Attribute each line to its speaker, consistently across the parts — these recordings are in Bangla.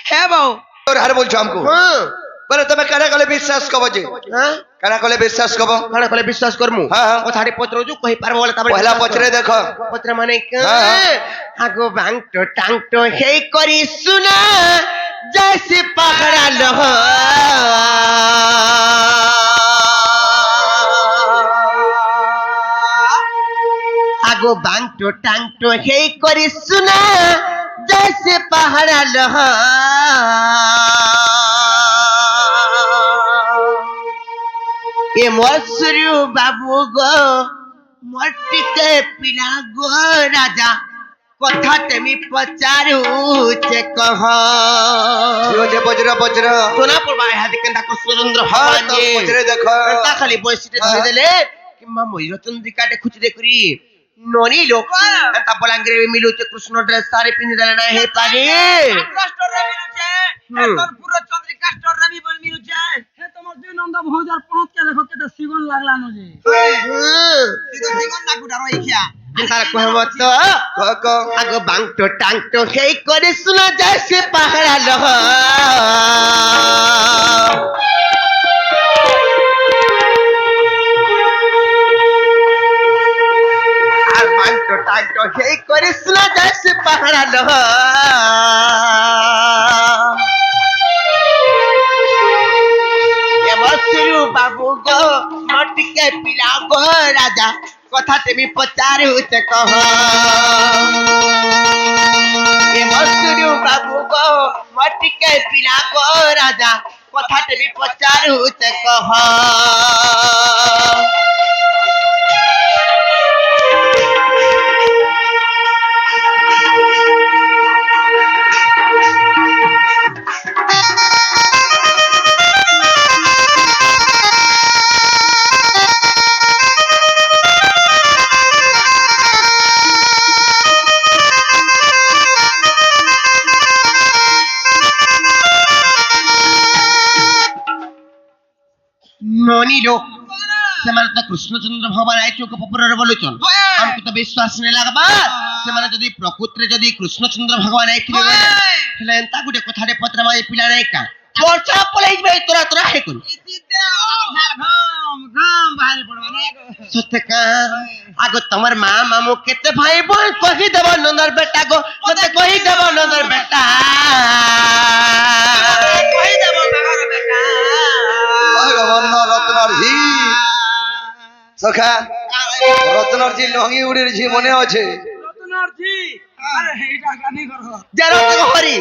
Speaker 1: হ্যাঁ বাবু
Speaker 2: তোর হার বলছো আমকো বলে তুমি কারা কলে বিশ্বাস কব যে কারা কলে বিশ্বাস কব
Speaker 1: কারা কলে বিশ্বাস করমু
Speaker 2: হ্যাঁ
Speaker 1: কথাটি পত্র যু কই পারবো বলে তারপরে
Speaker 2: পহলা পছরে দেখো
Speaker 1: পত্র মানে
Speaker 2: হ্যাঁ।
Speaker 1: আগো বাংটো টাংটো হেই করি শুনা জैसे পাহাড়া লহ আগো বাংটো টাংটো হেই করি শুনা जैसे পাহাড়া লহ এ মৎসরু বাবু গো মটিকে পিলা গো রাজা কথা তেমি পচারুছে কহ
Speaker 2: যে বজ্র বজ্র
Speaker 1: সোনা পড়বা হাতে কেনটা কৃষ্ণচন্দ্র
Speaker 2: হ্যাঁ
Speaker 1: ভগবান
Speaker 2: তো পছরে দেখো
Speaker 1: তা খালি বৈশিষ্ট্য ধরে দেলে কিংবা ময়ূরচন্দ্রিকাটে খুচরে করি ননি লোক তা বলাঙ্গিরে মিলুছে কৃষ্ণ ড্রেস সারি পিন্ধি দেলে না হে পারি
Speaker 3: স্টোরে মিলুছে তোর পুরো চন্দ্রিকা স্টোরে মিলুছে হে তোমার দুই নম্বর ভৌজার পৌঁছ কে দেখো কেতে সিগন লাগলানো যে সিগন না গুডা রইখিয়া
Speaker 1: তারা কহমত আগো বাংটো টাংটো সেই করে শোনা যায় সে পাহাড়া লহ আর বাংটো টাংটো সেই করে শোনা যায় সে পাহাড়া লহ এমসরু বাবু গো মটিকে পিলা গো রাজা কথা তুমি পচারুছে কহ এ মসুরু বাবু গো মটিকে পিলা গো রাজা কথা তুমি পচারুছে কহ ননিলো ସେମାନେ ତ କୃଷ୍ଣଚନ୍ଦ୍ର ଭଗବାନ ଆଇଚୁକ ପପୁରରେ ବୋଲୁଛନ୍ ଆମକୁ ତ ବିଶ୍ୱାସ ନାଇଁ ଲାଗବା ସେମାନେ ଯଦି ପ୍ରକୃତିରେ ଯଦି କୃଷ୍ଣଚନ୍ଦ୍ର ଭଗବାନ ଆଇଥିଲେ ହେଲେ ଏନ୍ତା ଗୋଟେ କଥାଟେ ପତ୍ର ମାଇ ପିଲା ନାଇଁ କା ବର୍ଷା ପଳେଇ ଯିବେ ତୋରା ତୋରା ହେ କରୁ ସତେ କା ଆଗ ତମର ମା ମାମୁ କେତେ ଭାଇ ବୋଲ କହିଦେବ ନନ୍ଦର ବେଟା ଗো ମତେ କହିଦେବ ନନ୍ଦର ବେଟା କହିଦେବ ବାହାର ବେଟା
Speaker 2: ভগবান রত্নার ঝি সখা রত্নার ঝি লঙ্গি উড়ির ঝি মনে আছে
Speaker 3: রতনার জি আরে এইটা গানি করো
Speaker 1: যে রত্ন হরি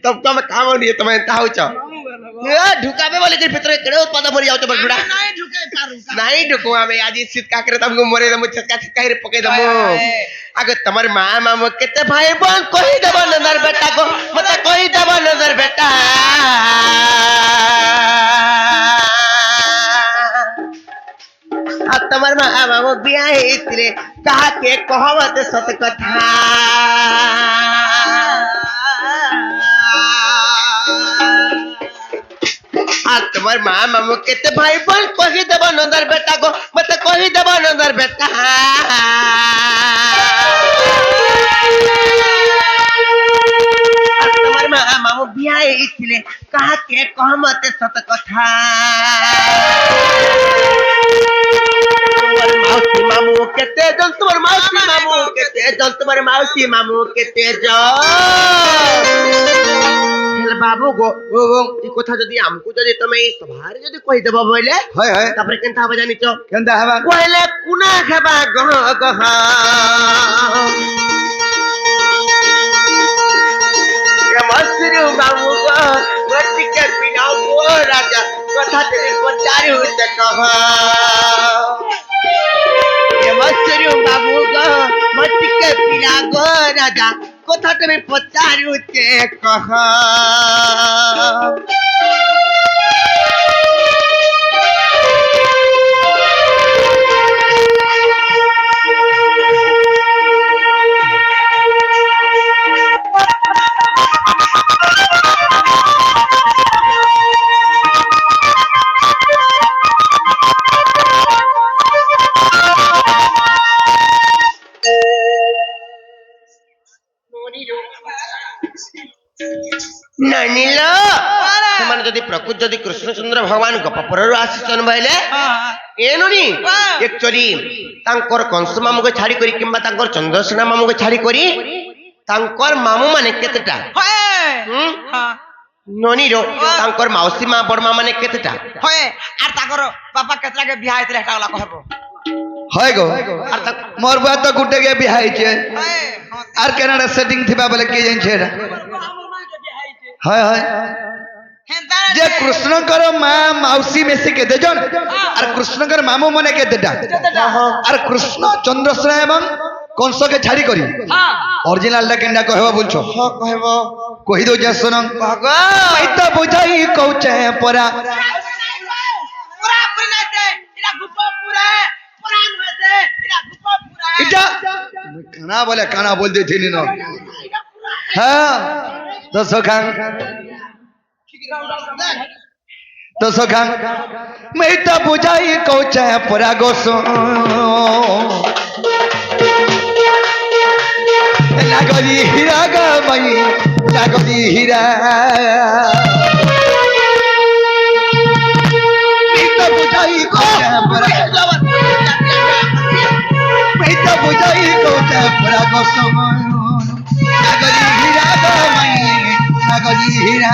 Speaker 1: तब तो मैं काम नहीं तुम्हें ताऊ चा ढुकावे वाले के भीतर केड़े उत्पाद मरि जाओ तो बड़बड़ा
Speaker 3: नहीं ढुके पारू
Speaker 1: नहीं ढुको हमें आज सित का करे तुमको मरे दम छक्का छक्का रे पके दम अगर तमर मां मामो केते भाई बोल कोई देब नजर बेटा को मते कोई देब नजर बेटा आ तमर मां मामो बिया हेतिरे कहा के कहवत सत कथा तुम्हार माँ मामू केते भाई बोल कही देव नंदर बेटा को मत कही देव नंदर बेटा तुम्हार माँ मामू बिया इथिले कहा के कह मते सत कथा तुम्हार मौसी मामू केते जन तुम्हार मौसी मामू केते जन तुम्हार मौसी मामू केते जन बाबू गो ई কথা যদি আমকু যদি তুমি সভারে যদি কই দেব বইলে
Speaker 2: হয় হয়
Speaker 1: তারপরে কেনতা হবে জানিছো
Speaker 2: কেনতা হবা
Speaker 1: কইলে কুনা খাবা গহ গহ এ মসরু বাবু গো গটিকে পিনাও গো রাজা কথা তুমি পচারু তে কহ এ মসরু বাবু গো গটিকে পিনা গো রাজা কথা তুমি পচারু তে কহ ନାନିଲ ସେମାନେ ଯଦି ପ୍ରକୃତ ଯଦି କୃଷ୍ଣଚନ୍ଦ୍ର ଭଗବାନ ଗୋପପୁରରୁ ଆସିଛନ୍ ବୋଇଲେ ଏନୁନି ଏକ୍ଚୁଆଲି ତାଙ୍କର କଂସ ମାମୁକୁ ଛାଡ଼ି କରି କିମ୍ବା ତାଙ୍କର ଚନ୍ଦ୍ରସେନା ମାମୁକୁ ଛାଡ଼ି କରି ତାଙ୍କର ମାମୁ ମାନେ କେତେଟା ନନିର ତାଙ୍କର ମାଉସୀ ମା ବଡମା ମାନେ କେତେଟା
Speaker 3: ହଏ আর তাকর বাপা কেতলাকে বিয়া হইছিল হেটা গলা কহব
Speaker 2: হয় গো
Speaker 1: আর তা
Speaker 2: মোর বুয়া তো গুটে গে বিয়া হইছে
Speaker 3: হয়ে
Speaker 2: আর কেনাডা সেটিং থিবা বলে কে জানছে এটা
Speaker 3: আমার মাকে বিয়া হইছে
Speaker 2: হয় হয়
Speaker 3: হেনতা
Speaker 2: যে কৃষ্ণଙ୍କର মা মাউসী মেসি কেতে জন আর কৃষ্ণଙ୍କର মামু মানে কেতেটা আর কৃষ্ণ চন্দ্রসেনা এবং কংসকে ছাড়ি করি
Speaker 3: হ্যাঁ
Speaker 2: অরিজিনালটা কেনটা কহবা বলছো
Speaker 1: କହିବ
Speaker 2: কহি দઉં যা শুনং তো বুঝাই কৌছে পরা
Speaker 3: পুরা পুরি নাইতে এটা গুপ পুরা পুরান হইছে এটা গুপ পুরা
Speaker 2: এটা কানা বলতে থিনি ন হ্যাঁ তো সখাং তো সখাং मैं तो बुझाई कौचे परा गोसो लागली हीरा गा मई लागली हीरा मैं तो बुझाई कौचे परा मैं तो बुझाई कौचे परा गोसो लागली हीरा गा मई लागली हीरा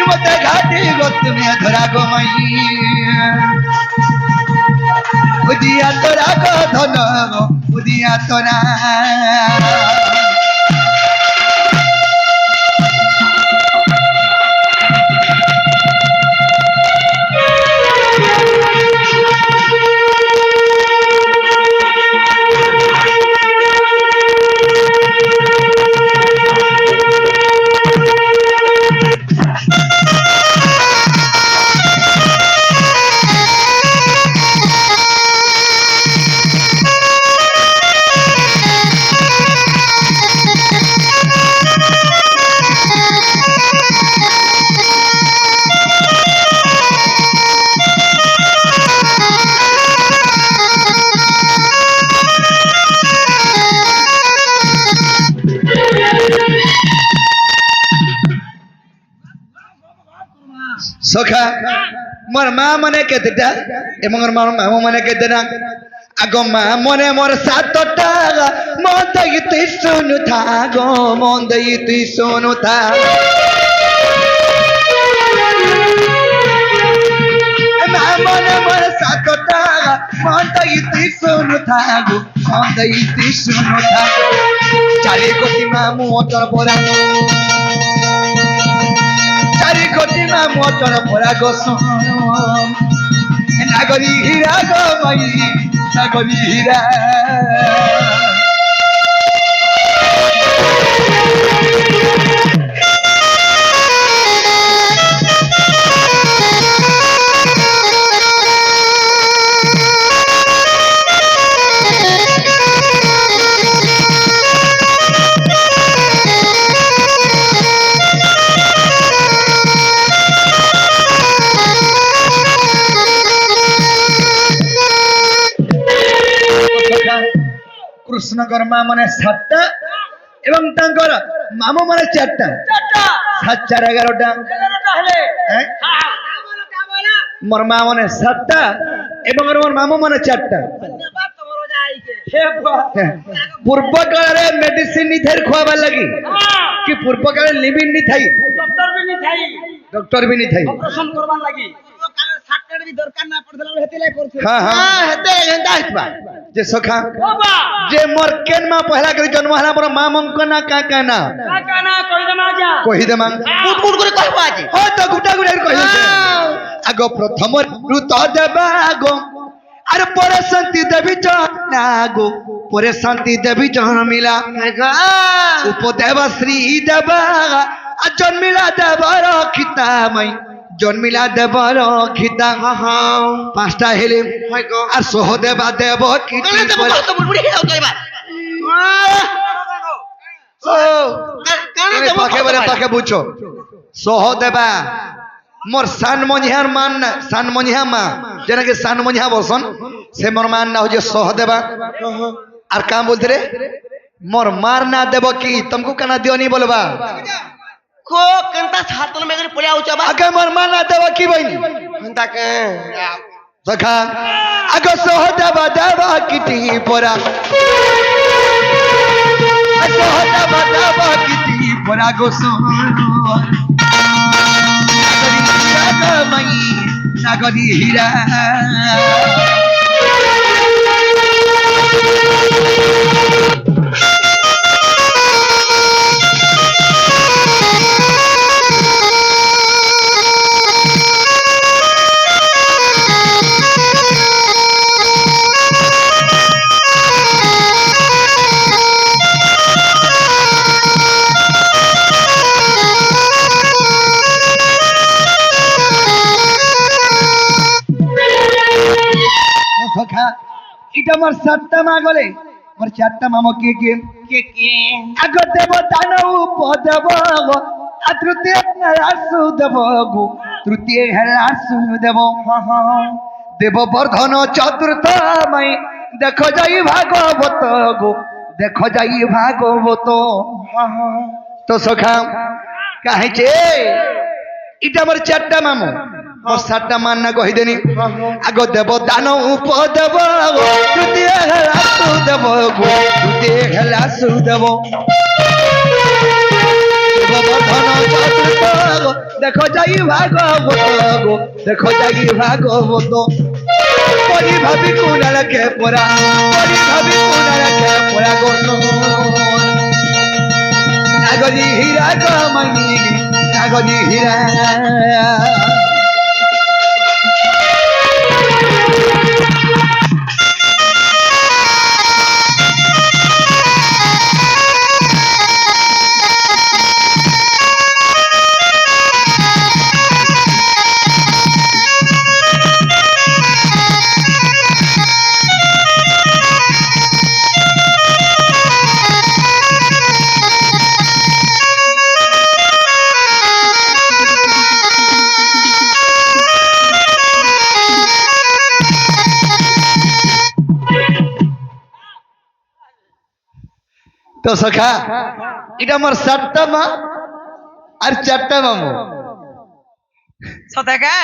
Speaker 2: मत घाटी गोत में धरा गो मई उदिया तोरा गो धन उदिया तोरा सखा मोर माँ मने केतेटा एवं मोर मामू मने केतेटा आगो माँ मने मोर सातटा मन दई सुनु था गो मन दई सुनु था माँ मने मोर सातटा मन दई सुनु था गो मन दई सुनु था चारे कोटी मामू ओटर परा चारी कोटी मा मोटर परा गोसो नागरी हीरा गो मई नागरी हीरा कृष्णकर माँ मने 7टा एवं तांकर मामू मने 4टा 7 4 11टा
Speaker 3: হলে
Speaker 2: हैं मोर माँ मने 7टा एवं मोर मामू मने 4टा
Speaker 3: ধন্যবাদ তোমার যাইকে হে
Speaker 2: पूर्व काल रे मेडिसिन नी थेर खोवा लगी कि पूर्व काल लिविन नी थाई
Speaker 3: ডক্টর বি নি থাই
Speaker 2: डॉक्टर भी नी थाई
Speaker 3: অপারেশন করবার লাগি কালে সার্টিফিকেট বি দরকার না পড়ছিল হেতিলাই করছিল
Speaker 2: हाँ हाँ
Speaker 1: ହେତେ ହେନ୍ତା ହେଇଥିବା
Speaker 2: जे सखा
Speaker 3: বাবা
Speaker 2: जे मोर केन माँ पहला करी जन्म हला मोर माँ मंक ना का ना
Speaker 3: কাকা না কই দে মা যা
Speaker 2: कहि दे मां
Speaker 1: ମୁଟ ମୁଟ କରି କହିବ ଆଜି
Speaker 2: हो तो गुटा गुटा कहि दे आगो प्रथम ऋत देबा गो अरे परे शांति देवी जन गो परे शांति देवी जन मिला उपदेव श्री देवा जन्मिला देवर खिता मई जन्मिला देवर खिता 5टा हेले আর সহদেবা দেব কিটি
Speaker 1: କଣ ତମ କଷ୍ଟ ବୁଡବୁଡି ହେଉ କହିବା
Speaker 2: তুমি পাখে বলে পাখে বুঝছো সহদেবা মোর সান মনিহার মান না সান মনিহা মা যেনাকে সান মনিহা বসন সে মোর মান না হচ্ছে সহদেবা আর কাম বলতে রে মোর মার না দেব কি তুমকু কানা দিও নি বলবা
Speaker 1: को कंता छातल में कर पड़े आउचा बा
Speaker 2: আগে মোর মা না দেব কি বইনি
Speaker 1: कंता के
Speaker 2: সখা আগে সহ দেব দেব কিটি পরা সহ দেব দেব কিটি পরা গো সহ নাগরি হীরা সখা এটা আমার সাতটা মা গলে আমার চারটা মামা কে
Speaker 1: के
Speaker 2: আগ দেব দানব পদব তৃতীয় হেলাসু দেব গো তৃতীয় হেলাসু দেব দেব বর্ধন চতুর্থ মাই দেখো যাই ভাগবত গো দেখো যাই ভাগবত তো সখা কাহিছে এটা আমার চারটা মামু মোর সাতটা মান না কহিদেনি আগ দেব দান উপদেব তৃতীয় হেলাসু দেব গো তৃতীয় হেলাসু দেব বর্ধন চতুর্থ গো দেখো যাই ভাগবত গো দেখো যাই ভাগবত পরি ভাবি কুড়ালকে পরা পরি ভাবি কুড়ালকে পরা গো নাগরি হীরা গো মাইনি নাগরি হীরা তো সখা এটা আমার সাতটা মা আর চারটা মামু
Speaker 3: সতে কে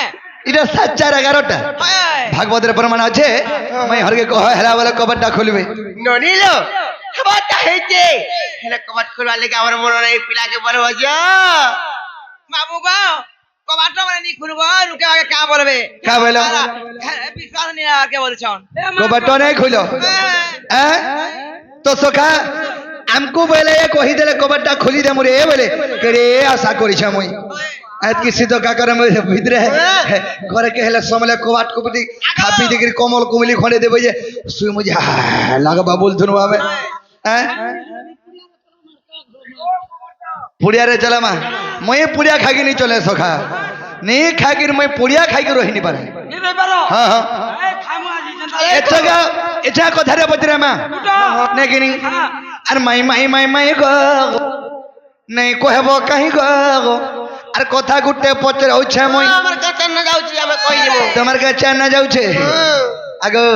Speaker 2: এটা 7 4 11টা ভাগবতের প্রমাণ আছে মই হরকে কহ হেলা বলে কবাটটা খুলবে
Speaker 1: ननीलो बात है जे हेले कबाट खुलवा लेके हमर मन नहीं पिला के बड़ हो जा
Speaker 3: বাবু গো কবাটা মানে নি খুলবো রুকে আগে কা বলবে
Speaker 2: কা বলো?
Speaker 3: বিশ্বাস নেই আর কে বলছন
Speaker 2: কবাটটা নাই খুলো হ্যাঁ তো সখা আমকু বলে কহি দেলে কবাটটা খুলি দে মোরে বলে কে আশা করিছ মই আজ কি সিদ্ধ কাকরে মই ভিতরে ঘরে কে হেলে সমলে কবাট কুপটি খাপি দিগি কমল কুমলি খনে দেবে যে সুই মুজি লাগবা বলছুন বাবে হ্যাঁ পুড়িয়া রে চলা মা মই পুড়িয়া খাগি নি চলে সখা নি খাগির মই পুড়িয়া খাগি রহিনি পারে
Speaker 3: নিবে পারো
Speaker 2: হ্যাঁ হ্যাঁ
Speaker 3: এই খামু আজি জনতা
Speaker 2: এটা কথা রে বজরে মা নেকিনি আর মাই মাই মাই মাই গো নাই কহব কাহি গো আর কথা গুটে পচরে হচ্ছে মই
Speaker 1: हमर कचन न जाउची हमें कहि देबो
Speaker 2: তোমার কাছে না যাচ্ছে আগো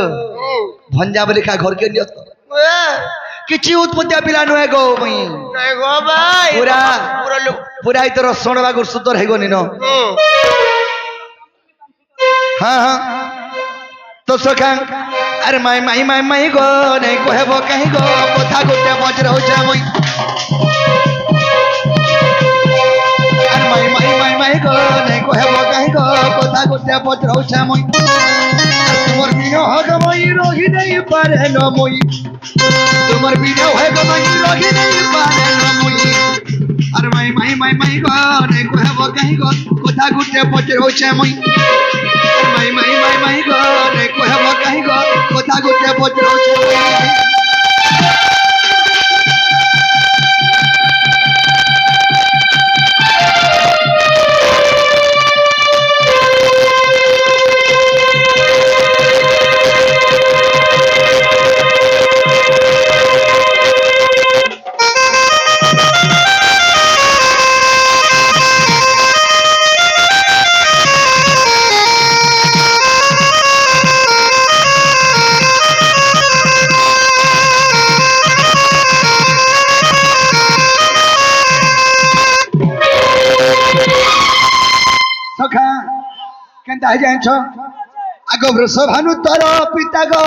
Speaker 2: ভঞ্জা বলি খা ঘর কে নিয়ত কিছু উৎপত্তি পিলা নয় গো মই
Speaker 1: नहीं गो भाई
Speaker 2: पूरा
Speaker 1: पूरा लोग
Speaker 2: পুরা তোর শোনবা গুর সুতর হেগনি ন হ্যাঁ হ্যাঁ তো সখা আরে মাই মাই মাই মাই গো নাই কহব কাহি গো কথা গুটে পচরে হচ্ছে মই আর মাই মাই মাই মাই গো নাই কহব কাহি গো কথা গুটে পচরে হচ্ছে মই তোমার বিনহ মই রহি নাই পারে ন মই তোমার বিনহ মই রহি নাই পারে ন মই আর মাই মাই মাই মাই গো নাই কহব কাহি গো কথা গুটে পচরে হচ্ছে মই মাই মাই মাই মাই গো নাই কহব কাহি গো কথা গুটে পচরে হচ্ছে মই কাহে জানছ আগ বৃষভানু তোর পিতা গো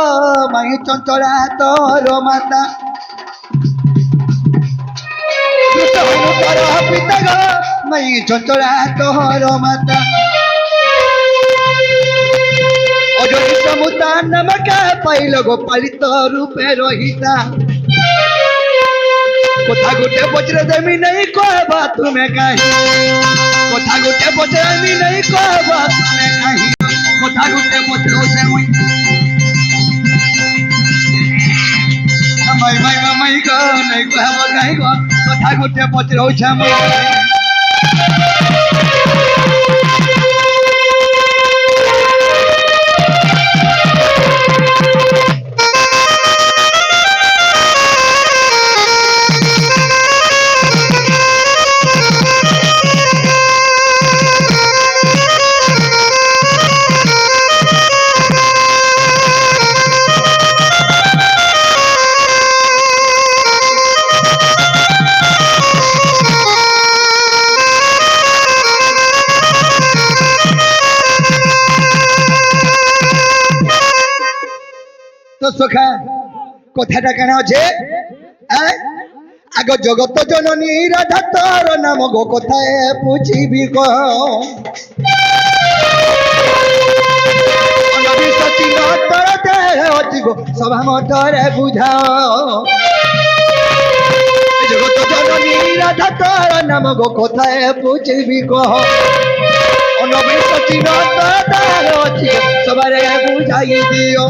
Speaker 2: মাই চঞ্চলা তোর মাতা বৃষভানু তোর পিতা গো মাই চঞ্চলা তোর মাতা অজয় সমুতা নামকা পাইল গো পালিত রূপে রহিতা কথা গোটে বজ্রে দেমি নাই কহবা তুমি কাহি কথা গোটে বজ্রে দেমি নাই কহবা তুমি কাহি কথা গোটে বজ্র সে মই মাই মাই মাই গো নাই কহবা কাহি গো কথা গোটে বজ্র সে মই সখা কথাটা কেন আছে আগ জগত জননী রাধা তোর নাম গো কোথায় পুছিবি গো সচিন তোর দেহ অতি গো সভা মতরে বুঝাও জগত জননী রাধা তোর নাম গো কোথায় পুছিবি গো অনবী সচিন তোর দেহ অতি গো সবারে বুঝাই দিও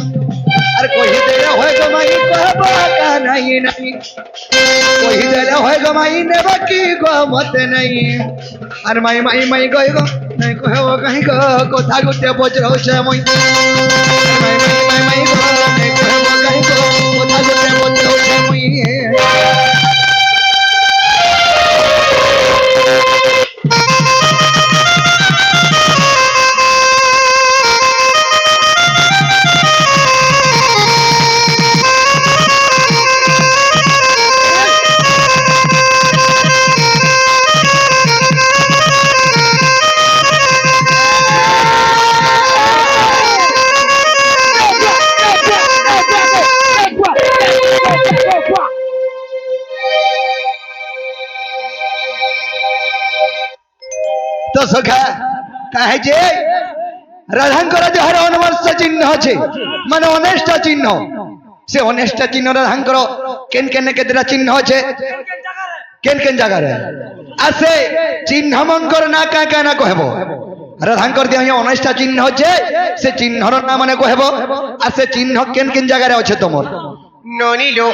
Speaker 2: আর কহি দেলে হয় গো মাই কহবা কা নাই নাই কহি দেলে হয় গো মাই নে বাকি গো মতে নাই আর মাই মাই মাই গই গো নাই কহব কাহি গো কথা গুটে বজ্র সে মই মাই মাই মাই মাই গো নাই কহব কাহি গো কথা গুটে বজ্র সে মই তো সখা কাহে যে রাধাঙ্কর যাহার অনবর্ষ চিহ্ন আছে মানে অনেষ্ট চিহ্ন সে অনেষ্ট চিহ্ন রাধাঙ্কর কেন কেন কেতটা চিহ্ন আছে কেন কেন জায়গায় আর সে চিহ্ন মঙ্কর না কা কা না কহব রাধাঙ্কর দিয়ে অনেষ্ট চিহ্ন আছে সে চিহ্নর না মানে কহব আর সে চিহ্ন কেন কেন জায়গায় আছে তোমার
Speaker 1: ননিলো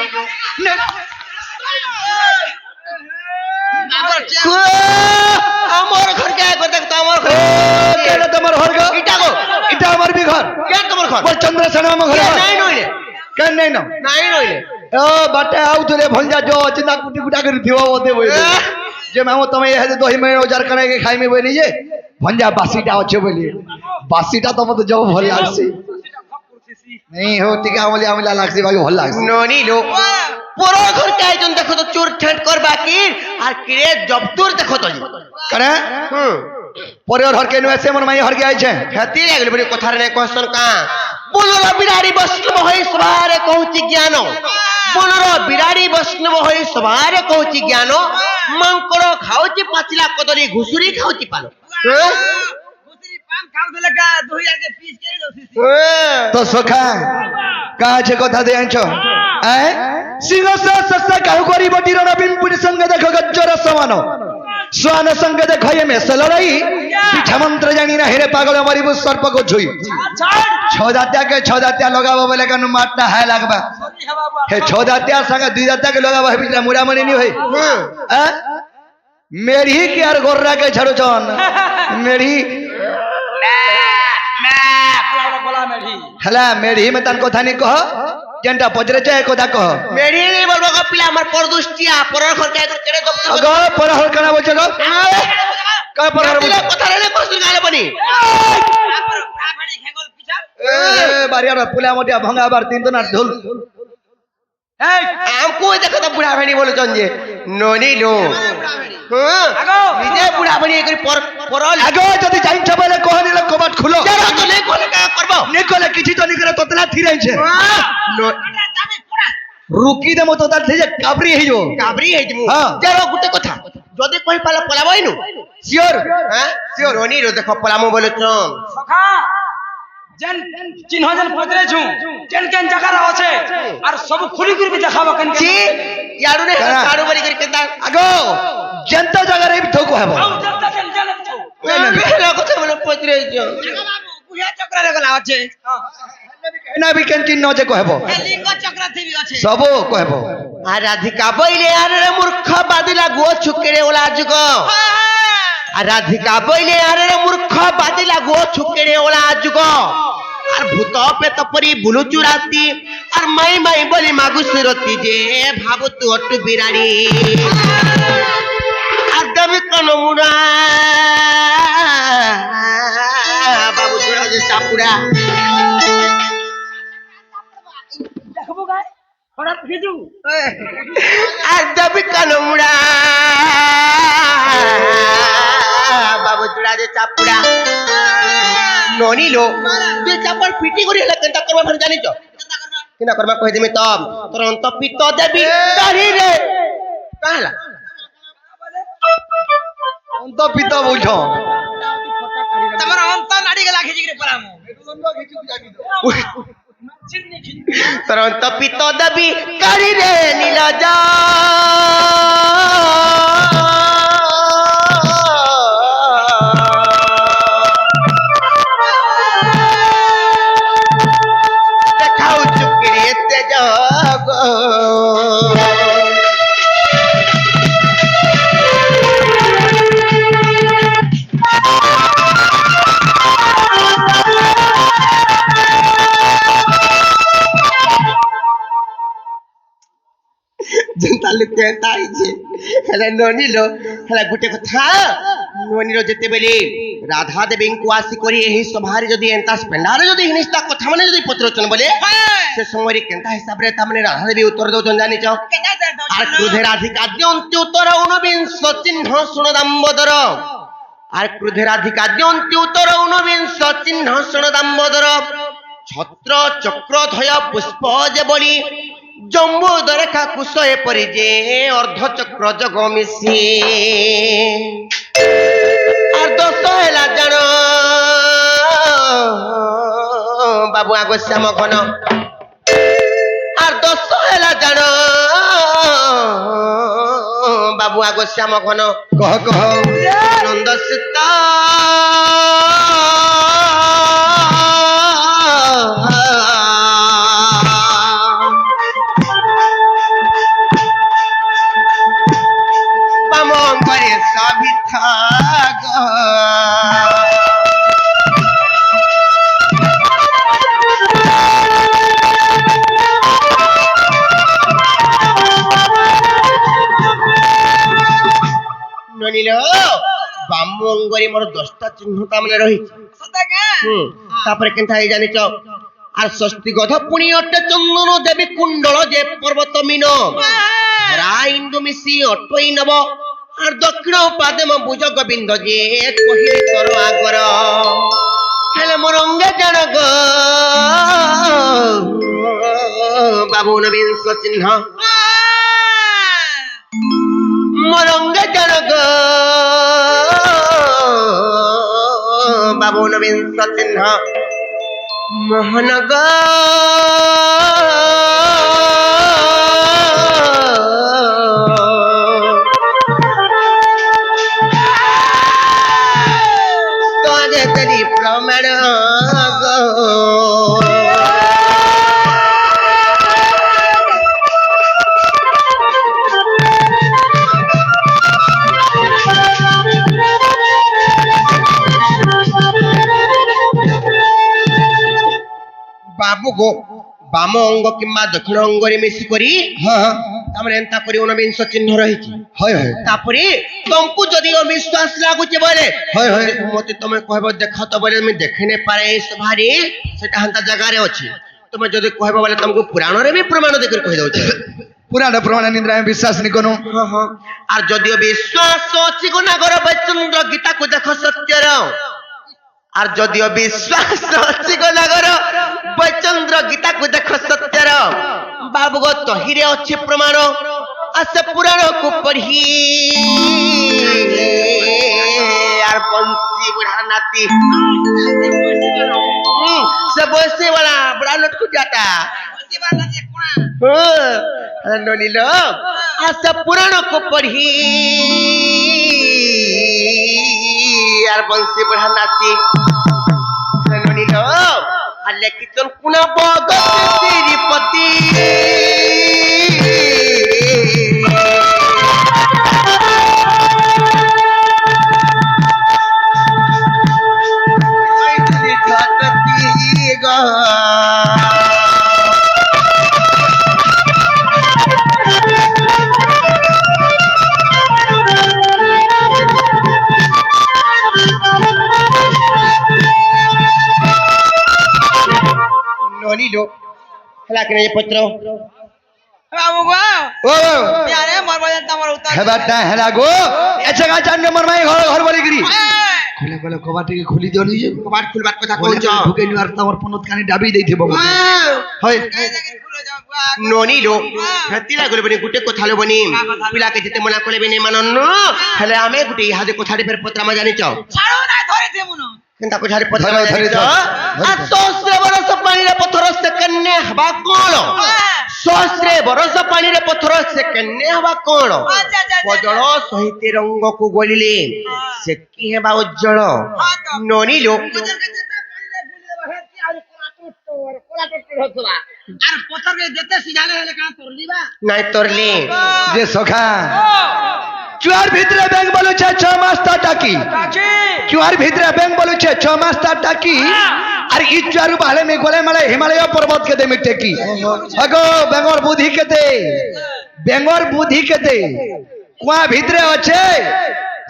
Speaker 1: আমার ঘর কে কথা তো আমার ঘর
Speaker 2: কেন তোমার ঘর গো এটা আমার বি ঘর
Speaker 1: কে তোমার ঘর
Speaker 2: বল চন্দ্রসেন আমার ঘর
Speaker 1: নাই নইলে
Speaker 2: কেন নাই না
Speaker 1: নাই নইলে
Speaker 2: ও বাটে আউতরে ভঞ্জা जो चिता कुटी कुटा कर दिवा होते बोले जे मामो तमे हे दही में ओजार करे के खाई में बोली जे भंजा बासीटा আছে बोली बासीटा तो मत जो भल लागसी नहीं हो टिका আমলি আমলা লাগছি ভাই ভাল লাগছি
Speaker 1: ননিলো পর ঘর কে আইজন দেখো তো চোর ঠেট কর বাকি আর কিরে জবতুর দেখো তো
Speaker 2: करे পরে ঘর কে নছে মোর মাই ঘর কে আইছে
Speaker 1: হেতি লাগলি বলি কথা রে কোশ্চন কা बोलरो बिराड़ी वैष्णव होई सवारे कहूची ज्ञान बोलरो बिराड़ी वैष्णव होई सवारे कहूची ज्ञान मंकड़ खाऊची पाचिला कदरी घुसुरी खाऊची पान
Speaker 3: घुसरी पान खाऊ देले का 2000 के पीस के दो
Speaker 2: तो सखा का আছে কথা দে আইছো এ সিংহস সস্তা কাহু করি বটির নবীনপুরি সঙ্গে দেখো গজ্জর সমান स्वान संग देखो ये में सलराई पीछा मंत्र जानी ना हेरे पागल हमारी वो सर्प को छुई छोदात्या के छोदात्या लगाबो बोले कनु मारता है लगबा हे छोदात्या संग दुदात्या के लगाबो है बिचरा मुड़ा मनी नहीं होई हैं मेरी के यार गोर्रा के छड़ो चन मेरी हला मेरी में तन कथा नहीं कह जेंटा पजरे चाहे कथा कह
Speaker 1: मेरी नहीं बोलबो का पिला हमर परदुष्टिया परर घर के केरे दप्तर
Speaker 2: अगो परहर कना बोल चलो का परहर बोल
Speaker 1: कथा रे कोसुर गाले बनी
Speaker 2: ए बारियार पुला मोटिया भंगा बार तीन तो ना ढोल
Speaker 1: हमको देखो तो बुढ़ा भाई बोले चंजे नोनी लो हां निजे बुढ़ा भाई एक পরল
Speaker 2: আগে যদি জাইছ বলে কহনিলে কবাট খুলো
Speaker 1: যারা তো নেই কোলে কা করব
Speaker 2: নে কলে কিছু তো নিকরে ততলা থিরাইছে রুকি দে মতো তার থেকে কাবরি হইও
Speaker 1: কাবরি হই দিমু
Speaker 2: হ্যাঁ।
Speaker 1: যারা গুটে কথা যদি কই পালা পলাবইনু
Speaker 2: সিওর
Speaker 1: হ্যাঁ সিওর রনি রো দেখো পলামু বলেছ
Speaker 3: সখা যেন চিহ্ন যেন পদরেছু কেন কেন জায়গা আছে আর সব খুলি করে দেখাবো কেন
Speaker 1: জি ইয়াড়ু নে
Speaker 2: হ্যাঁ।
Speaker 1: কাড়ু বাড়ি করে কেতা
Speaker 2: আগো জনতা জায়গা রে ধোকো হবো
Speaker 3: আউ জানতা কেন জানছ
Speaker 1: এরা কথা বলে পত্রেছ
Speaker 3: বাবু বুয়া চক্র গলা আছে
Speaker 2: না বি কেন চিহ্ন যে কহবো
Speaker 3: লিঙ্গ চক্র থিবি আছে
Speaker 2: সব কহবো
Speaker 1: আর রাধিকা বইলে আর রে মূর্খ বাদিলা গো ছুকেরে ওলা যুগ আর রাধিকা বইলে আর রে মূর্খ বাদিলা গো ছুকেরে ওলা যুগ আর ভূত পেত পরি বুলুচু রাতি আর মাই মাই বলি মাগুসি রতি যে ভাবু তু অটু বিরানি আর দেবী কনমুড়া বাবু তোরা যে চাপুড়া
Speaker 3: দেখবো গায় হঠাৎ ভিজু
Speaker 1: আর দেবী কনমুড়া বাবু তোরা যে চাপুড়া ননিলো তুই চাপড় ফিটি করি হেলা কেনটা করবা ফের জানিছ কেনা করবা কই দেমি তম তোর অন্ত পিত দেবী তারি রে কাহলা
Speaker 2: অন্ত পিত বলছ
Speaker 3: তোমার অন্ত নাড়ি গলা খিজি করে পড়ামু
Speaker 1: তোর অন্ত পিত দেবী কারি রে নীলজা দেখাও চুকিরে তেজ যেନ୍ତା ଲୋକ ଏନ୍ତା ହେଇଛେ ହେଲେ ନନିଲ ହେଲେ ଗୋଟେ କଥା ନନିର ଯେତେବେଳେ ରାଧା ଦେବୀଙ୍କୁ ଆସିକରି ଏହି ସଭାରେ ଯଦି ଏନ୍ତା ସ୍ପେଣ୍ଡାରେ ଯଦି ହିନିଷ୍ଟା କଥା ମାନେ ଯଦି ପଚାରୁଛନ୍ ବୋଲେ ସେ ସମୟରେ କେନ୍ତା ହିସାବରେ ତାମାନେ ରାଧା ଦେବୀ ଉତ୍ତର ଦଉଛନ୍ ଜାଣିଛ আর ক্রোধে রাধিকা দিয়ন্তি উত্তর ঊনবিংশ চিহ্ন শুণ দাম্বোদর আর ক্রোধে রাধিকা দিয়ন্তি উত্তর ঊনবিংশ চিহ্ন শুণ দাম্বোদর ছত্র চক্রধয় পুষ্প যে বলি জম্বুদ রেখা কুশয়ে পরি যে অর্ধ চক্র জগ মিশি আর দোষ হেলা জাণ বাবু আগ শ্যাম ঘন আর দোষ হেলা জাণ বাবু আগ শ্যাম ঘন
Speaker 2: কহ কহ
Speaker 1: নন্দ সীতা বামঙ্গরে সবিথা ননিল বামঙ্গরে মোর 10টা চিহ্ন তামনে রহিছে তারপরে কেনটা এই জানিছ আর ষষ্ঠী গধ পুনি অটে চন্দন দেবী কুণ্ডল যে পর্বত মিন রা ইন্দু মিশি অটই নব আর দক্ষিণ পাদে মো ভুজ গোবিন্দ যে কহিলি তোর আগর হেলে মোর অঙ্গে জান গো বাবু নবীনশ চিহ্ন মোর অঙ্গে জান গো বাবু নবীনশ চিহ্ন মোহন গো তোরে তেরি প্রমাণ গো বাবু গো বাম অঙ্গ কিংবা দক্ষিণ অঙ্গরে মিশি করি
Speaker 2: হ্যাঁ হ্যাঁ
Speaker 1: তারপরে এন্তা করি ঊনবিংশ চিহ্ন রয়েছে
Speaker 2: হয় হয়
Speaker 1: তারপরে তোমাকে যদি অবিশ্বাস লাগুছে বলে
Speaker 2: হয় হয়
Speaker 1: মতে তুমি কহব দেখ তো বলে আমি দেখি নে পারে এই সভারে সেটা হান্তা জায়গারে ଅଛି তুমি যদি কহব বলে তোমাকে পুরাণরে ବି প্রমাণ দেখি কହି দউছে
Speaker 2: পুরাণ প্রমাণ নিদ্রা আমি বিশ্বাস নি কোনো
Speaker 1: আর যদিও বিশ্বাস ଅଛି গুণাগর বৈচন্দ্র গীতাକୁ ଦେଖ ସତ୍ୟର আর যদিও বিশ্বাস ଅଛି গুণাগর বৈচন্দ্র গীতাକୁ ଦେଖ ସତ୍ୟର ବାବୁ ଗो ତହିରେ ଅଛି ପ୍ରମାଣ ଆସେ ପୁରାଣକୁ ପଢି আর বংশী বুড়া নাতি সে বসে वाला बड़ा लटकू जाता नोनी लोग आशा पुराण को पढ़ी यार बंसी बुढ़ा नाती नोनी लोग हल्ले किचन कुना बगत तिरुपति हेला के नहीं पत्र
Speaker 3: बाबू गो
Speaker 2: ও
Speaker 3: यारे मोर बजन तमर उतर
Speaker 2: হেবাটা হেলা গো এছে গা জান নম্বর মাই ঘর ঘর বলি গরি খুলে খুলে কবাটি খুলি দিও নিজে
Speaker 1: कबाट खुलबाट কথা
Speaker 2: কোন
Speaker 1: কইছ
Speaker 2: ঢুকে নিবার তোমার পনত কানি ডাবি দেইথিব হয়
Speaker 1: नोनी लो हतिला गले बनी गुटे কথা लो बनी पिला के जेते मना कोले बनी मानन हेले आमे गुटे इहादे कोठारे फेर पत्रा मा जानि छ
Speaker 3: ছাড়ো না ধরিতে মুনো
Speaker 1: केनता कोठारे पत्रा मा
Speaker 2: धरो,
Speaker 1: जानि छ
Speaker 2: धरो,
Speaker 1: आ
Speaker 2: धरो।
Speaker 1: सोसरे बरस पानी रे पत्थर से कन्ने हवा कोण सोसरे बरस पानी रे पत्थर से कन्ने हवा कोण पजळ सहित रंग को गलिले से की हेबा उज्जवल नोनी लो
Speaker 3: আর পথরে যেতে সিজালে হলে কান তোরলিবা
Speaker 1: নাই তরলি
Speaker 2: যে সখা চুয়ার ভিতরে ব্যাংক বলুছে 6 মাস তা টাকি চুয়ার ভিতরে ব্যাংক বলুছে 6 মাস তা টাকি আর ই চুয়ারু বালে মে গলে মালে হিমালয় পর্বত কে দে মিটে কি আগো বেঙ্গর বুদ্ধি কেতে বেঙ্গর বুদ্ধি কেতে কুয়া ভিতরে আছে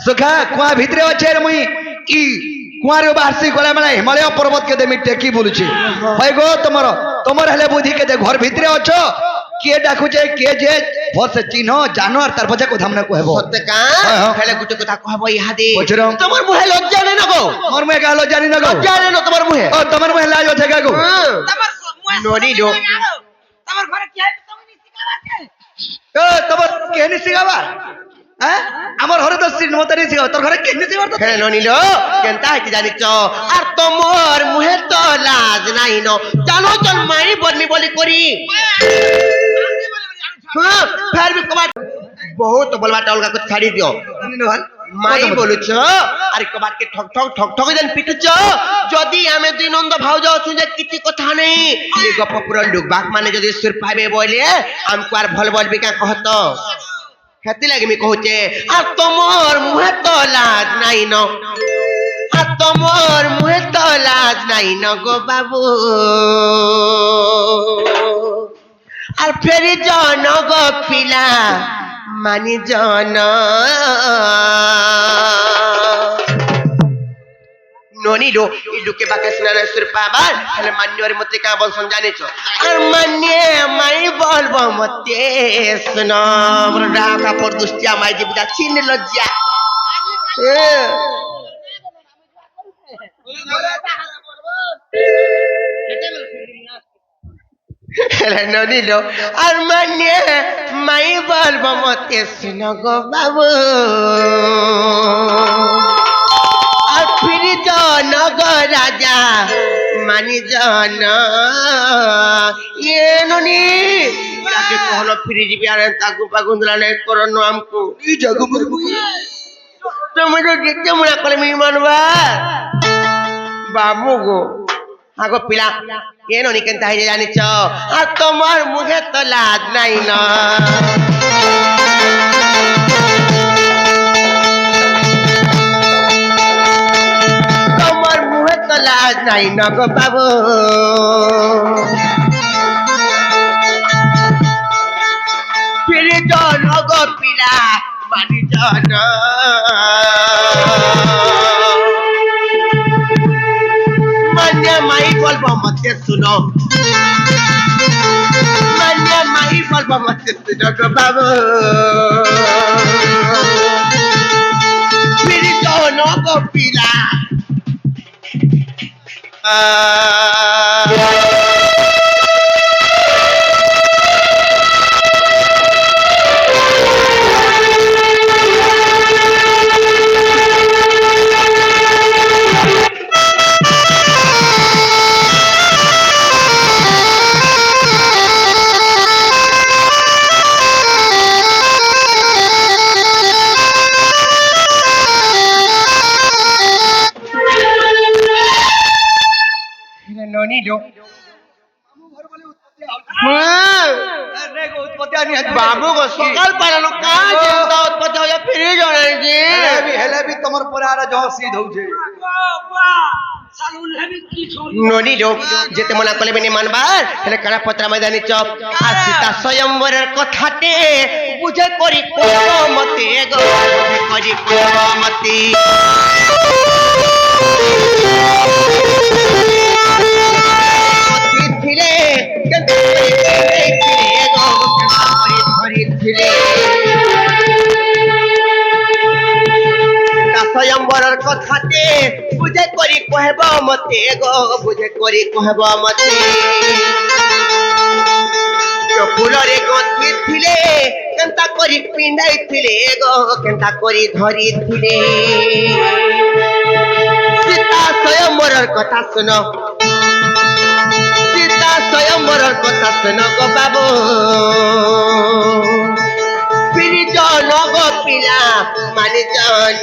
Speaker 2: সখা কুয়া ভিতরে আছে রে মুই ই কুয়ারে বাসি গলে মালে হিমালয় পর্বত কে দে মিটে কি বলুছি ভাই গো তোমার হেলে বুদ্ধি কেতে ঘর ভিতরে আছো কে ডাকুছে কে যে ভরসে চিহ্ন জানো আর তার পছে কথা মনে কহব
Speaker 1: সত্য কা
Speaker 2: হ্যাঁ, হ্যাঁ।
Speaker 1: হেলে গুটে কথা কহব ইহাদে
Speaker 2: বুঝরম।
Speaker 1: তোমার মুহে লজ্জা নেই না গো
Speaker 2: মোর মে গালো জানি না গো
Speaker 1: লজ্জা নেই না তোমার মুহে
Speaker 2: ও তোমার মে লাজ আছে গো
Speaker 3: তোমার
Speaker 1: ননি লো
Speaker 3: তোমার ঘরে কি আছে তুমি শিখাবাকে
Speaker 2: ও তোমার কেনি সিগাবা হ্যাঁ আমার ঘরে তো শ্রীমতারি সিগাবা তোর ঘরে কেনি সিগাবা তো
Speaker 1: হেলে ননি লো কেনতা কি জানিছ আর তোমার মুহে তো লাজ নাই ন জানো চল মাই বলমি বলি করি হ্যাঁ ফের भी কবাট বহুত বলবাটা অলগা কো ছাড়ি দিও মাই বলুছ আর কবাট কে ঠক ঠক দেন পিটুছ যদি আমি দুই নন্দ ভাউজ অছু যে কিছু কথা নেই এই গপ পুরো লোক বাক মানে যদি সুর পাইবে বলে আমকো আর ভাল বলবি কা কহত হেতি লাগি মি কহুছে আর তোমার মুহে তো লাজ নাই ন আর তোমার মুহে তো লাজ নাই ন গো বাবু আর ফেরি জন গো পিলা মানি জন ননি লো এই লোকে বাকে স্নান সুর পাবার হলে মান্যর মতে কা বলছন জানিছ আর মান্যে মাই বলবো মতে শুনো মোর ডাকা পর দুষ্টিয়া মাই জীবিতা চিন লজ্জা ননি লো আর মান্যে মাই বলবো মতে শুনো গো বাবু আর ফিরি জন গো রাজা মানি জন ইয়ে ননি তাকে কহলো ফিরি যাবি আর তাকু পাগুন্দলা নাই করনো আমকু ই জাগো মরবু তুমি তো যেতে মনে করে মি মানবা বাবু গো আগো পিলা এ ননি কেন তাই জানিছ আর তোমার মুখে তো লাজ নাই না তোমার মুখে তো লাজ নাই না গো বাবু ফিরে জন গো পিলা মানি জন মান্যা মাই বলবো মতে শুনো মান্যা মাই কাই বলবো মতে সুযোগ বাবু বিরিজন কপিলা বাবু সকাল পালানো কাজ উৎপত্তি হয়ে ফিরে জଣାইছি
Speaker 2: হেলে বি তোমার পরে আর জহ সিধ হউছে
Speaker 1: ননিলো যেতে মনা কলে বেনি মানবার হেলে কারা পত্রা ময়দানি চপ আর সীতা স্বয়ম্বরের কথাতে বুঝে করি মতে গো বুঝে করি মতে ছিলে স্বয়ম্বরের কথাতে বুঝে করি কহব মতে গো বুঝে করি কহব মতে ফুলরে গঁথি ছিলে কেনতা করি পিন্ধাই ছিলে গো কেনতা করি ধরি ছিলে সীতা স্বয়ম্বরের কথা শুনো সীতা স্বয়ম্বরের কথা শুনো গো বাবু বিরিজন গো পিলা মানি জন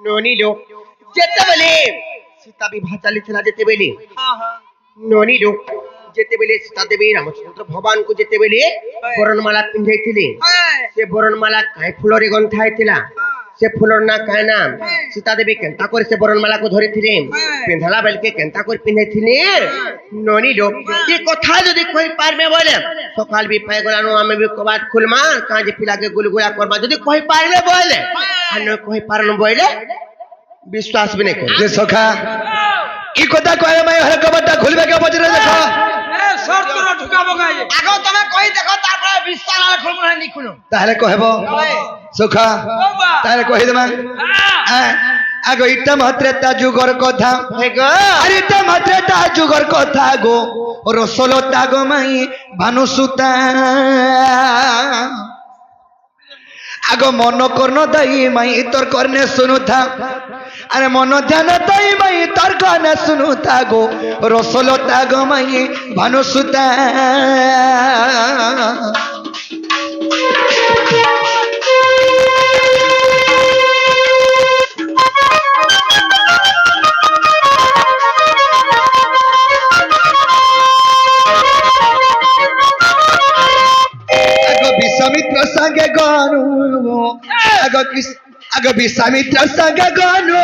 Speaker 1: ননিলো যেতেবেলে সীতা বিবাহ চালিছিল যেতেবেলে ননিলো যেতেবেলে সীতা দেবী রামচন্দ্র ভগবানଙ୍କୁ ଯେତେବେଳେ ବରଣମାଳା ପିନ୍ଧାଇଥିଲେ ସେ ବରଣମାଳା କାଇଁ ଫୁଲରେ ଗନ୍ଥା ହେଇଥିଲା ସେ ଫୁଲର ନା କାଇଁ ନା ସୀତା ଦେବୀ କେନ୍ତା କରି ସେ ବରଣମାଳାକୁ ଧରିଥିଲେ ପିନ୍ଧାଲା ବେଲକେ କେନ୍ତା କରି ପିନ୍ଧାଇଥିଲେ ନନିଲୋ ଏ କଥା ଯଦି କହି ପାରବେ ବୋଲେ ସକାଳ ବି ପାଇଗଲାନୁ ଆମେ ବି କବାଟ ଖୋଲମା କାଁଜେ ପିଲାକେ ଗୁଲଗୁଲା କରମା ଯଦି କହି ପାରିଲେ ବୋଲେ আর কহি পারনু বইলে বিশ্বাস भी नहीं कर
Speaker 2: যে সখা ই কথা কয়ে মাই হরে কবাটা খুলবে কে বজরে দেখো
Speaker 3: শর্ত না ঢুকাবো গায় আগে তুমি কই দেখো তারপরে বিশ্বাস না খুলবো না নি খুলো
Speaker 2: তাহলে কহব সখা তাহলে কহি দেমা আগো ইটা মাত্রে তা যুগর কথা
Speaker 1: হেগো
Speaker 2: আরে ইটা মাত্রে তা যুগর কথা গো রসল তাগো মাই ভানুসুতা আগো মন কর্ণ দাই মাই তোর কর্ণে শুনুথা আরে মন ধ্যান দাই মাই তোর কর্ণে শুনুথা গো রসল তাগো মাই ভানুসুতা विश्वामित्र संगे गानु अग विश्वामित्र संगे गानु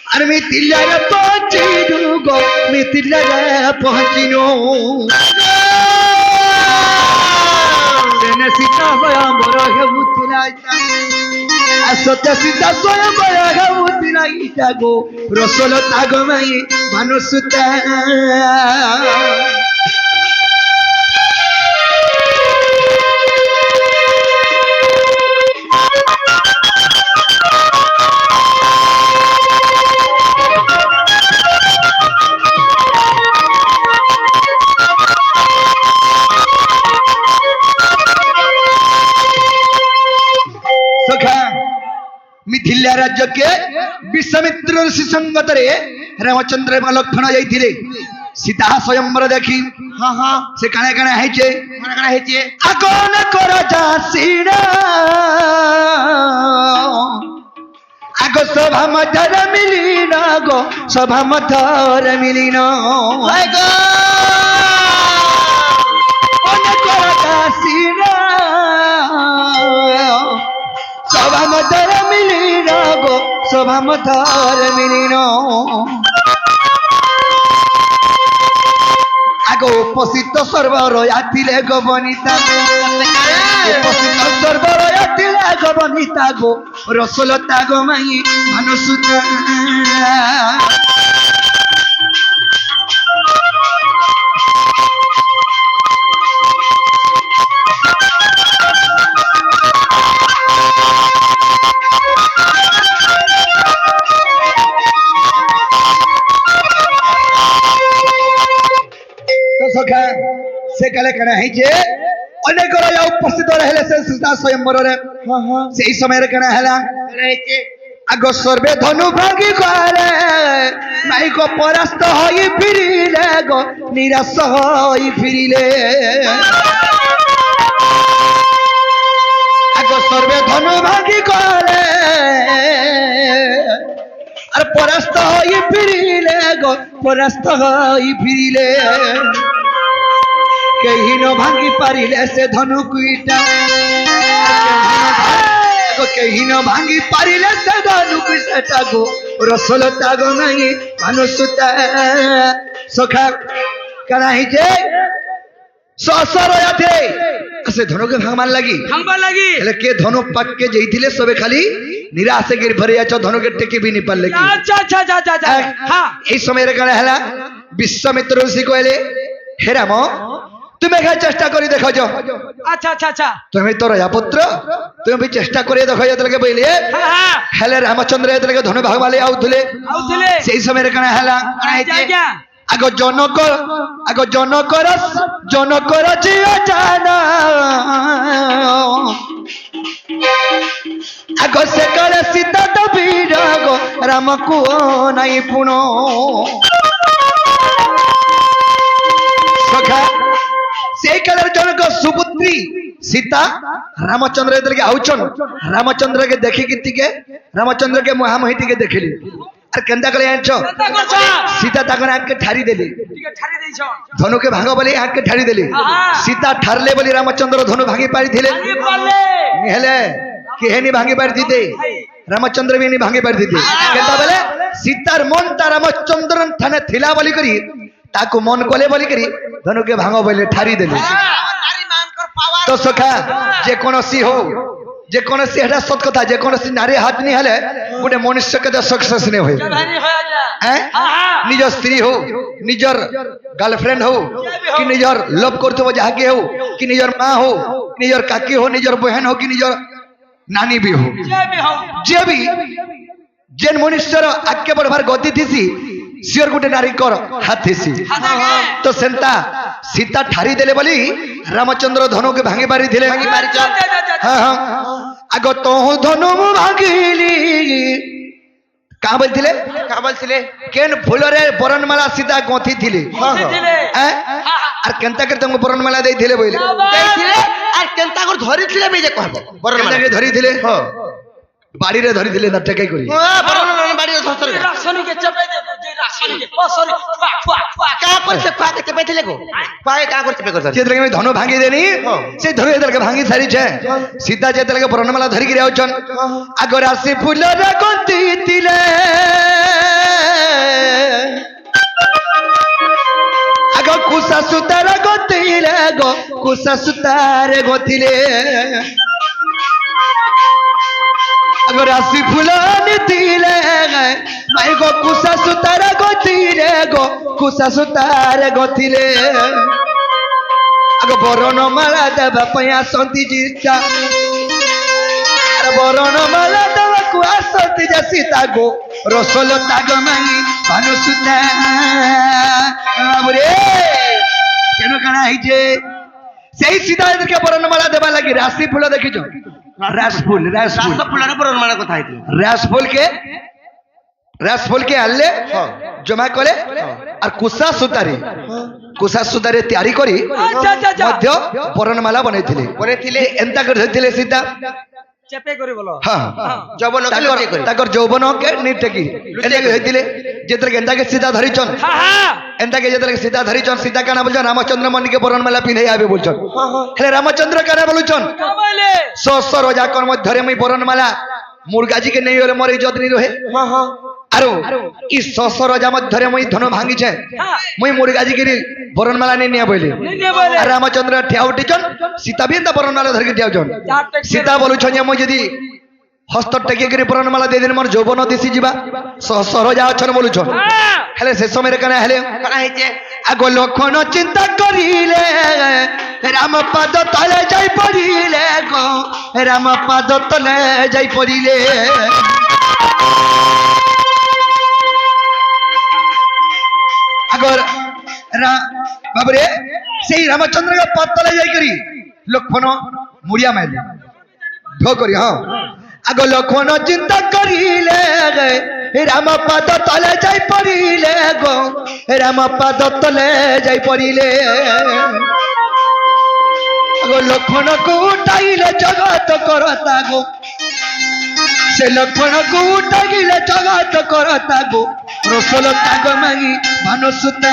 Speaker 2: अरे मिथिलारे पहुंचिनु गो मिथिलारे पहुंचिनु सीता स्वयंवर हेउथिला सत्य सीता स्वयंवर हेउथिला गो रसोल ताग माई भानुसुता मिथिला राज्य के विश्वामित्र ऋषि संगत रे रामचंद्र लक्षण जाइथिले सीता स्वयंवर देखी
Speaker 1: हाँ हाँ
Speaker 2: से काणे काणे हैचे
Speaker 1: काना हेचे
Speaker 2: अकोन कर जासीना आगो सभा मधर मिलिन गो सभा मधर मिलिन
Speaker 1: हेगो
Speaker 2: कोन कर ଆସିନ ସଭା ମଧ୍ୟରେ ମିଳିନ ଗୋ ସଭା ମଧ୍ୟରେ ମିଳିନ আগ উপস্থিত সর্বরয়া ଥିଲେ গো বনিতা উপস্থিত সর্বরয়া ଥିଲେ গো বনিতা গো রসলতা গো মাই মানুষতা সখা সে কালে কেন হয়েছে অনেক উপস্থিত রহলে সে সীতা স্বয়ম্বরে সেই সময়ের কেন হেলা আগ সর্বে ধনু ভাঙ্গি করে মাইক পরাস্ত হই ফিরিলে গো নিরাশ হই ফিরিলে আগ সর্বে ধনু ভাঙ্গি করে আর পরাস্ত হই ফিরিলে গো পরাস্ত হই ফিরিলে কেহি ন ভাঙ্গি পারিলে সে ধনুকুইটা কেহি ন ভাঙ্গি পারিলে সে ধনুকু সেটা গো রসলতা গো নাই মানুষতা সখা কানা হইছে সসর আছে সে ধনুকে ভাঙবার লাগি হেলে কে ধনু পাককে যেইଥିଲେ সবে খালি নিরাশে গির ভরে আছো ধনুকে টেকি বি নি পারলে কি
Speaker 3: আচ্ছা হ্যাঁ
Speaker 2: এই সময়ের কারণে হেলা বিশ্বমিত্র ঋষি কইলে হে রাম তুমি এখানে চেষ্টা করি দেখো
Speaker 3: আচ্ছা
Speaker 2: তুমি তো রাজা পুত্র তুমি भी চেষ্টা করে দেখো যেতলকে বইলে হেলে রামচন্দ্র যেতলকে ধনু ভাগবালে আউথলে সেই সময়ের কারণে হেলা আগ জনকর জিয়া জানা আগ সে কালে সীতা তো বীর গো রামকু নাই পুণ সখা সেই কালের জনক সুপুত্রী সীতা রামচন্দ্র এদেরকে আউছন রামচন্দ্রকে দেখি থেকে রামচন্দ্রকে মহামহি টিকে দেখিলি আর কেনতা কলে আনছ সীতা তাকে আঁকে ঠারি দেলি ধনুকে ভাঙ বলি আঁকে ঠারি দেলি সীতা ঠারলে বলি রামচন্দ্র ধনু ভাঙি পারিଥିଲେ হেলে কেহেনি ভাঙি পারি দিতে রামচন্দ্র বি ভাঙি পারি দিতে কেনতা বলে সীতার মনটা রামচন্দ্র থানে থিলা বলি করি তাকে মন কলে বলি করি ধনুকে ভাঙ বলে ঠারি দেলি তো সখা যে কোনসি হো যে কোনসি এটা সত কথা যে কোনসি নারী হাত নি হলে গোটে মনুষ্য কে সকসেস নে হয় হ্যাঁ নিজ স্ত্রী হো নিজর গার্লফ্রেন্ড হো কি নিজর লভ করতে যাহা কি হো কি নিজর মা হো নিজর কাকি হো নিজর বহন হো কি নিজর নানি বি হো যে বি যেন মনুষ্যর আগে বড়বার গতি থিসি সিওর গোটে নারী কর হাত থিসি তো সেন্তা সীতা ঠারি দেলে বলি রামচন্দ্র ধনুকে ভাঙি পারি দিলে হ্যাঁ আগ তো ধনু ভাঙিলি কা বলছিলে কেন ফুলরে বরণমালা সীতা গঁথি থিলে আর কেনতা করে তুমি বরণমালা দেইছিলে বইলে
Speaker 1: আর কেনতা করে ধরিছিলে আমি যে কহব
Speaker 2: কেনতা করে ধরিছিলে বাড়িরে ধরিছিলে না টেকাই করি
Speaker 1: বাড়িরে ধরছরে রাসনিকে চাপাই দে যে রাসনিকে ও সরি কা করছে পাকে চাপাই দিলে গো পায়ে কা করছে পে করছে
Speaker 2: যেতলকে আমি ধনু ভাঙি দেনি সেই ধনু যেতলকে ভাঙি সারিছে সীতা যেতলকে বরণমালা ধরি গিরে আউছন আগর আসি ফুলরে গন্তি দিলে আগ কুসা সুতার গতিলে গো কুসা সুতার গতিলে আগর আসি ফুলনি দিলে মাই গো কুসা সুতার গতিলে গো কুসা সুতার গতিলে আগ বরণমালা দেবা পায়া সন্তি জিতা আর বরণমালা দেবা কু আসন্তি যে সীতা গো রসলতা গো মাই ভানু সুতা আমরে কেন কানা হইছে সেই সীতা এদেরকে বরণমালা দেবা লাগি রাশি ফুল দেখিছ রাসফুল
Speaker 1: ফুলরে বরণমালা কথা হইছিল
Speaker 2: রাসফুল কে আনলে জমা করে আর কুসা সুতারে তৈরি করি মধ্য বরণমালা বনাইছিলে এন্তা করে ধরিଥିଲେ সীতা
Speaker 3: চেপে করে বলো
Speaker 2: হ্যাঁ
Speaker 1: যৌবন
Speaker 2: তাকর যৌবন কে নিটেকি এটাকে হইতিলে যেতরে এন্তাকে সীতা ধরিছন এন্তাকে যেতরে সীতা ধরিছন সীতা কানা বলছন রামচন্দ্র মনিকে বরণমালা পিন্ধাই আবে বলছন হেলে রামচন্দ্র কানা বলছন সহস্র রজাকর মধ্যে মুই বরণমালা মুরগাজিকে নেই হলে মরে যত্নি রহে আরো ই সহস্র রজা মধ্যে মুই ধন ভাঙিছে মুই মুরগাজিকে বরণমালা নেই নিয়া বইলে আর রামচন্দ্র ঠিয়া উঠিছন সীতা বি তা বরণমালা ধরিকে ঠিয়াউছন সীতা বলুছন যে মুই যদি হস্ত টেকে করে বরণমালা দিয়ে দিন মোর যৌবন দিশি যা সহস্র রজা অছন বলুছন হেলে সে সময় কেন হেলে আগ লক্ষণ চিন্তা করিলে রাম পাদ তলে যাই পড়িলে গো রাম পাদ তলে যাই পড়িলে আগর বাবরে সেই রামচন্দ্র পাদ তলে যাই করি লক্ষণ মুড়িয়া মাইলে ধো করি হ্যাঁ আগ লক্ষণ চিন্তা করিলে রাম পাদ তলে যাই পড়িলে গো রাম পাদ তলে যাই পড়িলে আগো লক্ষণ কু উঠাইলে জগত করতা গো সে লক্ষণ কু উঠাইলে জগত করতা গো রসল তাগ মাগি ভানুসুতা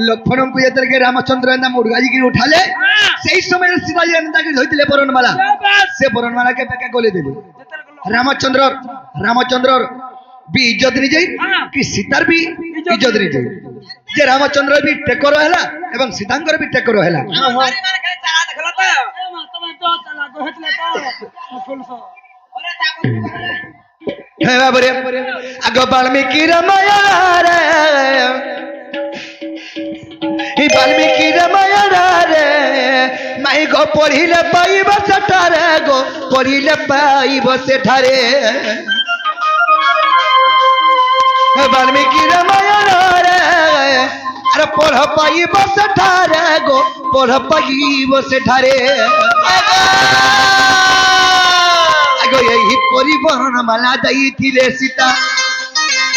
Speaker 2: লক্ষণ যেতে রামচন্দ্র মুরগাজি গিয়ে উঠালে সেই সময় সীতাজি তাকে ধরলে বরণমালা সে বরণমালাকে পেকা গলে দিল রামচন্দ্র বি ইজ্জত নিজে কি সীতার বি ইজ্জত নিজে যে রামচন্দ্র বি টেকর হেলা এবং সীতাঙ্কর বি টেকর হেলা হ্যাঁ বাবরে আগ বাল্মীকি রামায়ণ বাল্মীকি রামায়ণ রে মাই গো পড়িলে পাইব সেঠারে গো পড়িলে পাইব সেঠারে বাল্মীকি রামায়ণ রে আরে পড় পাইব সেঠারে গো পড় পাইব সেঠারে আগো এই পরিবহন মালা যাইছিলে সীতা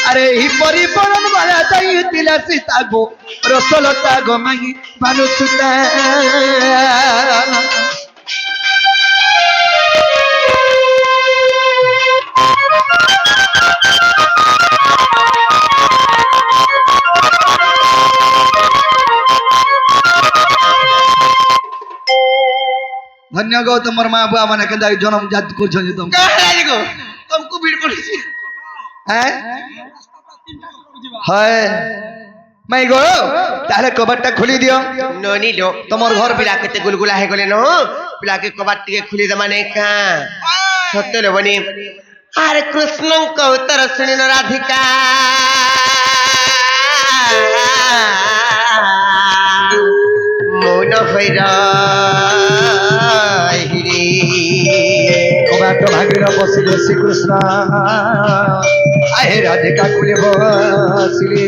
Speaker 2: আরে এই পরিবহন মালা যাইছিলে সীতা গো রসলতা গো মাগি ভানুসুতা ধন্য গো তোমার মা বুয়া মানে কেন জন্ম জাত করছো যে তুমি
Speaker 1: तुमको भीड़ पड़ी
Speaker 2: হ্যাঁ হয় মাই গো তাহলে কবারটা খুলি দিও
Speaker 1: नोनी लो तुमर घर पिला केते गुलगुला हे गले न पिला के कबाट टिके खुली दे माने का सत्य ले बनी अरे कृष्ण को उत्तर सुनि न राधिका मोन भैरा हिरी
Speaker 2: কबाट ভাগির বসিলে শ্রীকৃষ্ণ আহে রাধিকা খুলে বসিলে